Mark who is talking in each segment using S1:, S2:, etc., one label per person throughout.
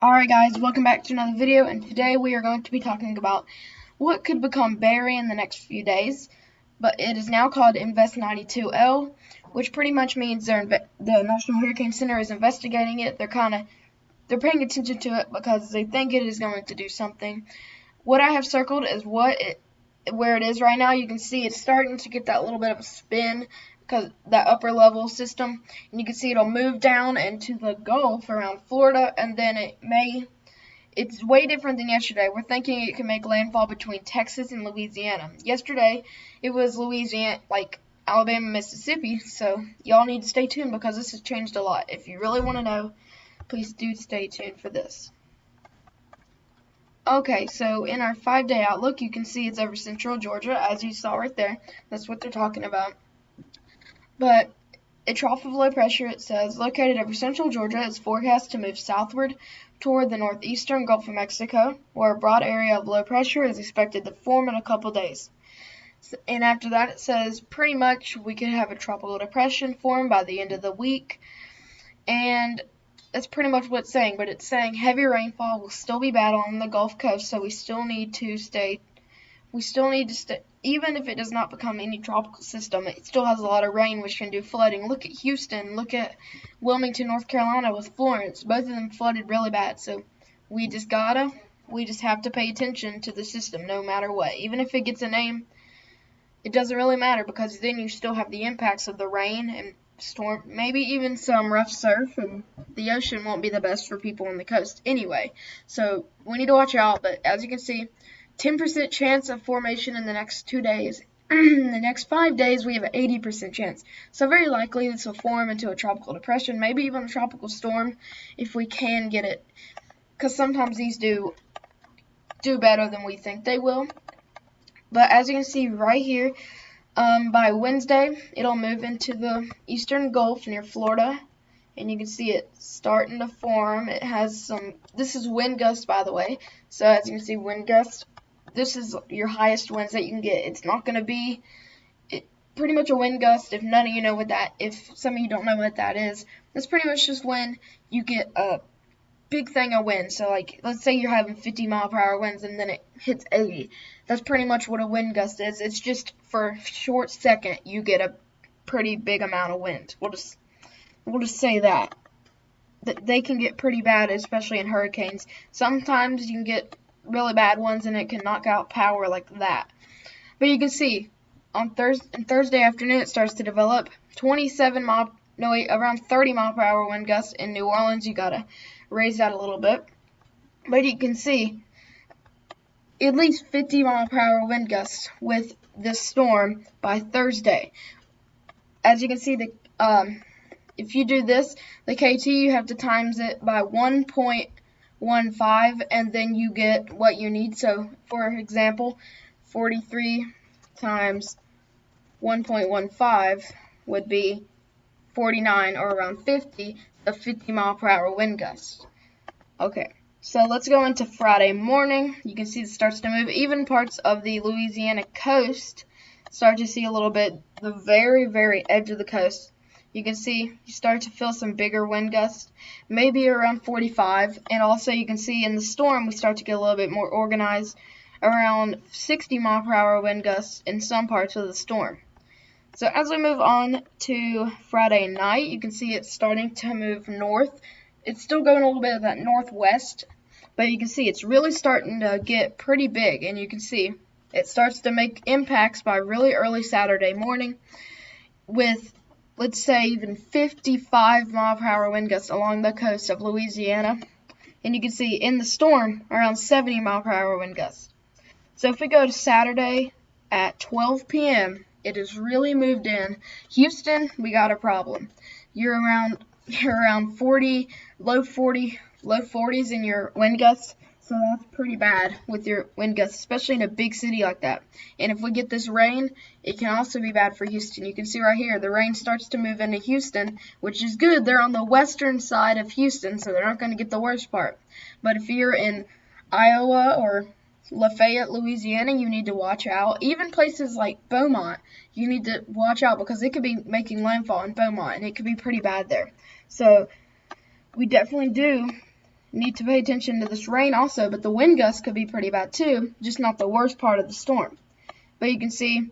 S1: Alright guys, welcome back to another video, and today we are going to be talking about what could become Barry in the next few days, but it is now called Invest 92L, which pretty much means the National Hurricane Center is investigating it. They're paying attention to it because they think it is going to do something. What I have circled is where it is right now. You can see it's starting to get that little bit of a spin because that upper level system, and you can see it'll move down into the Gulf around Florida, and then it's way different than yesterday. We're thinking it can make landfall between Texas and Louisiana. Yesterday it was Louisiana, like Alabama, Mississippi, so y'all need to stay tuned because this has changed a lot. If you really want to know, please do stay tuned for this. Okay, so in our 5-day outlook, you can see it's over central Georgia, as you saw right there. That's what they're talking about. But a trough of low pressure, it says, located over central Georgia, is forecast to move southward toward the northeastern Gulf of Mexico, where a broad area of low pressure is expected to form in a couple days. And after that, it says pretty much we could have a tropical depression form by the end of the week. And that's pretty much what it's saying, but it's saying heavy rainfall will still be bad on the Gulf Coast, so we still need to stay, even if it does not become any tropical system, it still has a lot of rain, which can do flooding. Look at Houston, look at Wilmington, North Carolina with Florence. Both of them flooded really bad, so we just have to pay attention to the system no matter what. Even if it gets a name, it doesn't really matter because then you still have the impacts of the rain and storm, maybe even some rough surf, and the ocean won't be the best for people on the coast anyway. So we need to watch out, but as you can see, 10% chance of formation in the next 2 days. In the next 5 days, we have an 80% chance. So very likely this will form into a tropical depression, maybe even a tropical storm if we can get it. Because sometimes these do better than we think they will. But as you can see right here, by Wednesday, it'll move into the eastern Gulf near Florida. And you can see it starting to form. It has this is wind gusts, by the way. So as you can see, wind gusts. This is your highest winds that you can get. It's not going to be pretty much a wind gust if none of you know if some of you don't know what that is. That's pretty much just when you get a big thing of wind. So like, let's say you're having 50-mile-per-hour winds and then it hits 80. That's pretty much what a wind gust is. It's just for a short second you get a pretty big amount of wind. We'll just say that they can get pretty bad, especially in hurricanes. Sometimes you can get really bad ones and it can knock out power like that. But you can see on Thursday afternoon it starts to develop around 30-mile-per-hour wind gusts in New Orleans. You gotta raise that a little bit, but you can see at least 50-mile-per-hour wind gusts with this storm by Thursday. As you can see, if you do this, the KT, you have to times it by 1.15, and then you get what you need. So, for example, 43 times 1.15 would be 49, or around 50, the 50-mile-per-hour wind gusts. Okay, so let's go into Friday morning. You can see it starts to move. Even parts of the Louisiana coast start to see a little bit, the very, very edge of the coast. You can see you start to feel some bigger wind gusts, maybe around 45. And also you can see in the storm we start to get a little bit more organized, around 60-mile-per-hour wind gusts in some parts of the storm. So as we move on to Friday night, you can see it's starting to move north. It's still going a little bit of that northwest, but you can see it's really starting to get pretty big. And you can see it starts to make impacts by really early Saturday morning with, let's say, even 55-mile-per-hour wind gusts along the coast of Louisiana. And you can see in the storm around 70-mile-per-hour wind gusts. So if we go to Saturday at 12 p.m., it has really moved in. Houston, we got a problem. You're around 40, low 40s in your wind gusts. So that's pretty bad with your wind gusts, especially in a big city like that. And if we get this rain, it can also be bad for Houston. You can see right here, the rain starts to move into Houston, which is good. They're on the western side of Houston, so they're not going to get the worst part. But if you're in Iowa or Lafayette, Louisiana, you need to watch out. Even places like Beaumont, you need to watch out because it could be making landfall in Beaumont, and it could be pretty bad there. So we definitely do Need to pay attention to this rain also, but the wind gusts could be pretty bad too, just not the worst part of the storm. But you can see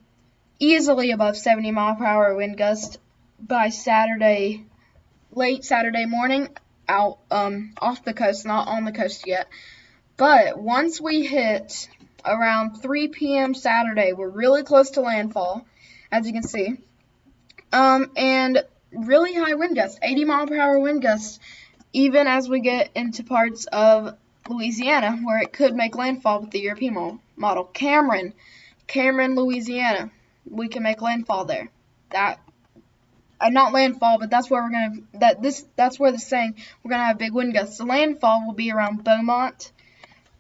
S1: easily above 70-mile-per-hour wind gusts by Saturday, late Saturday morning, out off the coast, not on the coast yet. But once we hit around 3 p.m. Saturday, we're really close to landfall, as you can see. And really high wind gusts, 80-mile-per-hour wind gusts, even as we get into parts of Louisiana where it could make landfall with the European model. Cameron, Louisiana, we can make landfall there. Not landfall, but that's where we're gonna. That's where the saying we're gonna have big wind gusts. The landfall will be around Beaumont.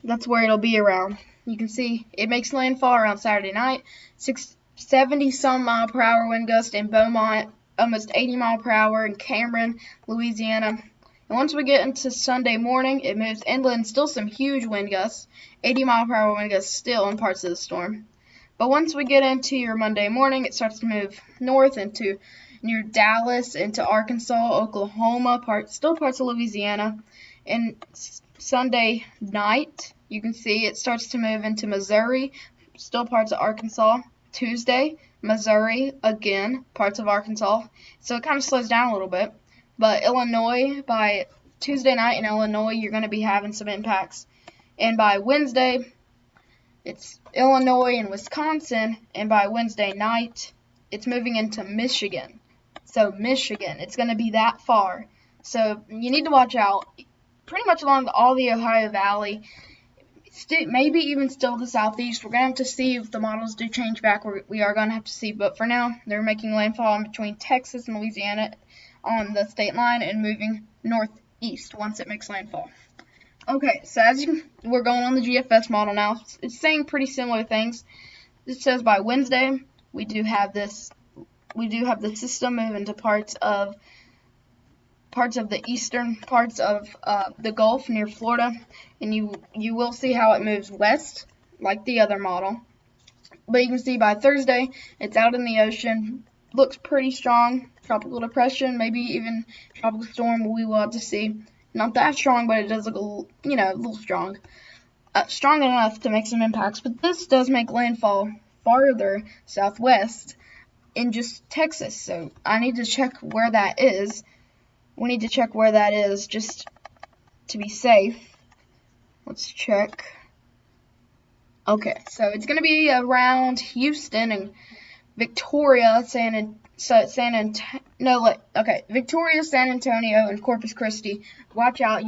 S1: That's where it'll be around. You can see it makes landfall around Saturday night. 70-some mile-per-hour wind gust in Beaumont, almost 80 mile per hour in Cameron, Louisiana. And once we get into Sunday morning, it moves inland, still some huge wind gusts, 80 mile per hour wind gusts still in parts of the storm. But once we get into your Monday morning, it starts to move north into near Dallas, into Arkansas, Oklahoma, still parts of Louisiana. And Sunday night, you can see it starts to move into Missouri, still parts of Arkansas. Tuesday, Missouri, again, parts of Arkansas. So it kind of slows down a little bit. But Illinois, by Tuesday night in Illinois, you're going to be having some impacts. And by Wednesday, it's Illinois and Wisconsin. And by Wednesday night, it's moving into Michigan. So Michigan, it's going to be that far. So you need to watch out pretty much along all the Ohio Valley. Maybe even still the southeast. We're going to have to see if the models do change back. We are going to have to see. But for now, they're making landfall in between Texas and Louisiana on the state line and moving northeast once it makes landfall. Okay, so we're going on the GFS model now. It's saying pretty similar things. It says by Wednesday, we do have the system move into parts of the eastern parts of the Gulf near Florida, and you will see how it moves west like the other model. But you can see by Thursday, it's out in the ocean. Looks pretty strong. Tropical depression, maybe even tropical storm. We will have to see. Not that strong, but it does look a little strong. Strong enough to make some impacts. But this does make landfall farther southwest in just Texas. So I need to check where that is. We need to check where that is just to be safe. Let's check. Okay, so it's going to be around Houston and Victoria, Victoria, San Antonio, and Corpus Christi. Watch out.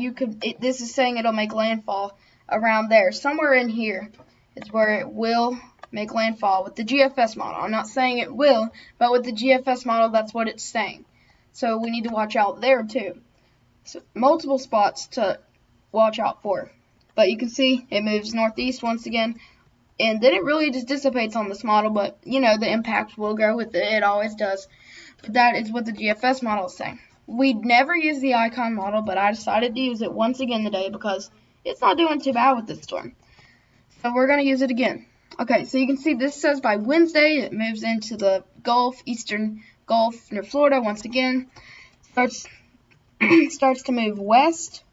S1: This is saying it'll make landfall around there. Somewhere in here is where it will make landfall with the GFS model. I'm not saying it will, but with the GFS model, that's what it's saying. So we need to watch out there too. So multiple spots to watch out for. But you can see it moves northeast once again. And then it really just dissipates on this model, but, the impact will go with it. It always does. But that is what the GFS model is saying. We'd never use the Icon model, but I decided to use it once again today because it's not doing too bad with this storm. So we're going to use it again. Okay, so you can see this says by Wednesday it moves into the Gulf, eastern Gulf near Florida once again. Starts to move west.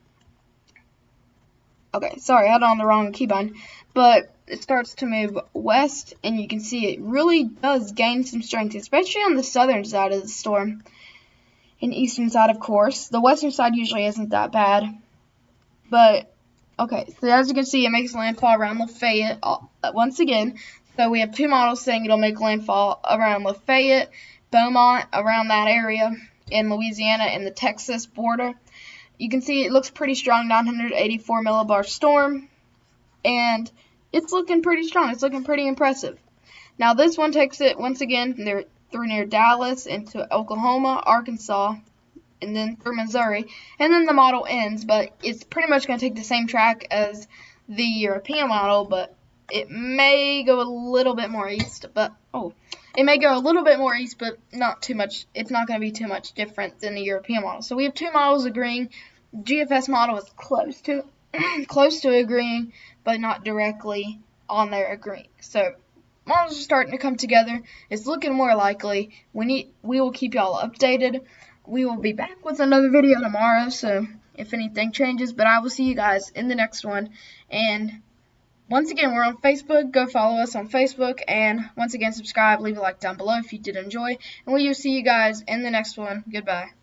S1: Okay, sorry, I had it on the wrong keybind. But it starts to move west, and you can see it really does gain some strength, especially on the southern side of the storm. And eastern side, of course. The western side usually isn't that bad. But, okay, so as you can see, it makes landfall around Lafayette once again. So we have two models saying it'll make landfall around Lafayette, Beaumont, around that area in Louisiana and the Texas border. You can see it looks pretty strong, 984 millibar storm. And it's looking pretty strong. It's looking pretty impressive. Now this one takes it once again through near Dallas into Oklahoma, Arkansas, and then through Missouri. And then the model ends, but it's pretty much going to take the same track as the European model, but it may go a little bit more east. It may go a little bit more east, but not too much. It's not going to be too much different than the European model. So we have two models agreeing. GFS model is close to agreeing, but not directly on there agreeing. So models are starting to come together. It's looking more likely. We will keep y'all updated. We will be back with another video tomorrow. So if anything changes. But I will see you guys in the next one. And once again, we're on Facebook. Go follow us on Facebook. And once again, subscribe, leave a like down below if you did enjoy. And we will see you guys in the next one. Goodbye.